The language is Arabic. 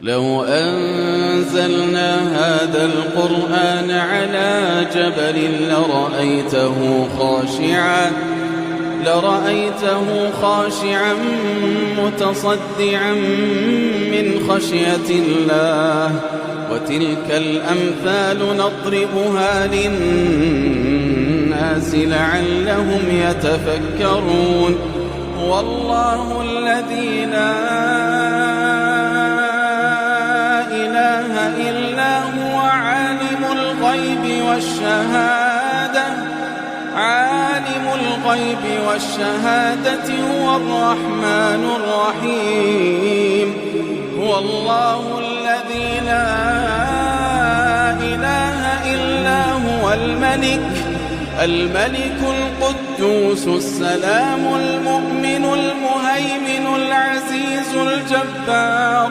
لو أنزلنا هذا القرآن على جبل لرأيته خاشعا متصدعا من خشية الله. وتلك الأمثال نضربها للناس لعلهم يتفكرون. والله الذي لا إله إلا هو عالم الغيب والشهادة هو الرحمن الرحيم. هو الله الذي لا إله إلا هو الملك القدوس السلام المؤمن المهيمن العزيز الجبار